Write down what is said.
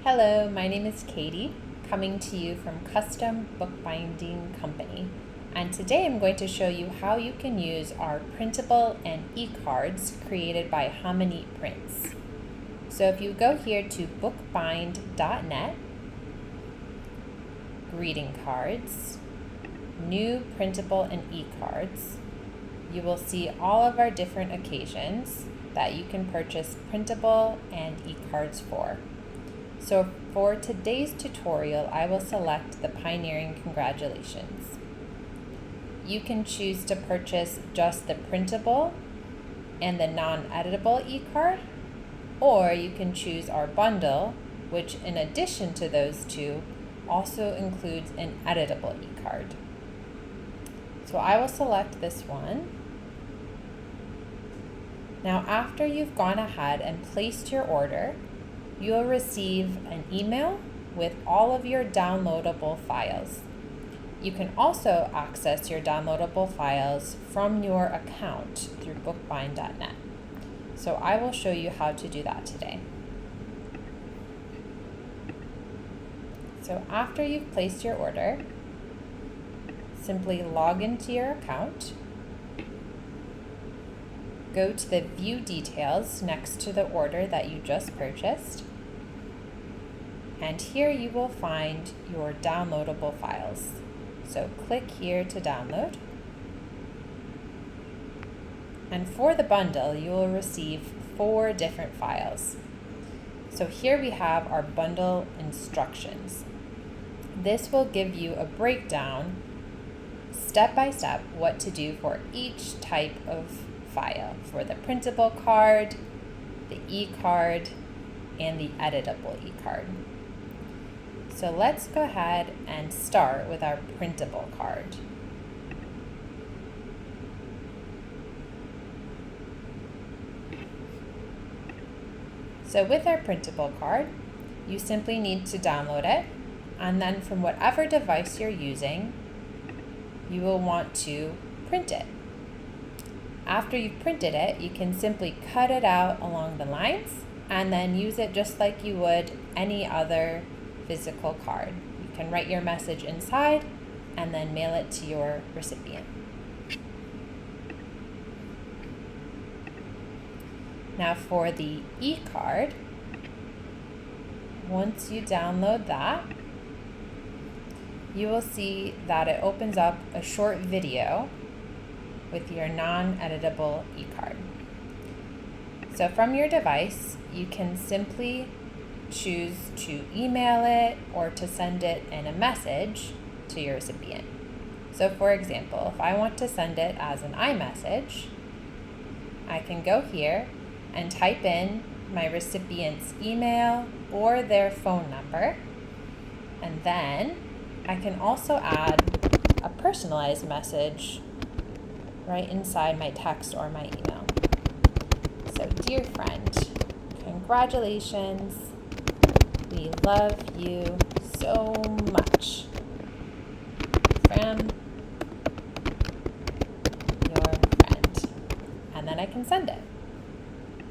Hello, my name is Katie, coming to you from Custom Bookbinding Company. And today I'm going to show you how you can use our printable and e-cards created by Hominy Prints. So if you go here to bookbind.net, greeting cards, new printable and e-cards, you will see all of our different occasions that you can purchase printable and e-cards for. So for today's tutorial, I will select the Pioneering Congratulations. You can choose to purchase just the printable and the non-editable e-card, or you can choose our bundle, which in addition to those two, also includes an editable e-card. So I will select this one. Now after you've gone ahead and placed your order, you'll receive an email with all of your downloadable files. You can also access your downloadable files from your account through bookbind.net. So I will show you how to do that today. So after you've placed your order, simply log into your account. Go to the View Details next to the order that you just purchased. And here you will find your downloadable files. So click here to download. And for the bundle, you will receive 4 different files. So here we have our bundle instructions. This will give you a breakdown, step by step, what to do for each type of file, for the printable card, the e-card, and the editable e-card. So let's go ahead and start with our printable card. So with our printable card, you simply need to download it, and then from whatever device you're using, you will want to print it. After you've printed it, you can simply cut it out along the lines and then use it just like you would any other physical card. You can write your message inside and then mail it to your recipient. Now for the e-card, once you download that, you will see that it opens up a short video with your non-editable e-card. So from your device, you can simply choose to email it or to send it in a message to your recipient. So for example, if I want to send it as an iMessage, I can go here and type in my recipient's email or their phone number, and then I can also add a personalized message right inside my text or my email. So, dear friend, congratulations. We love you so much. From your friend. And then I can send it.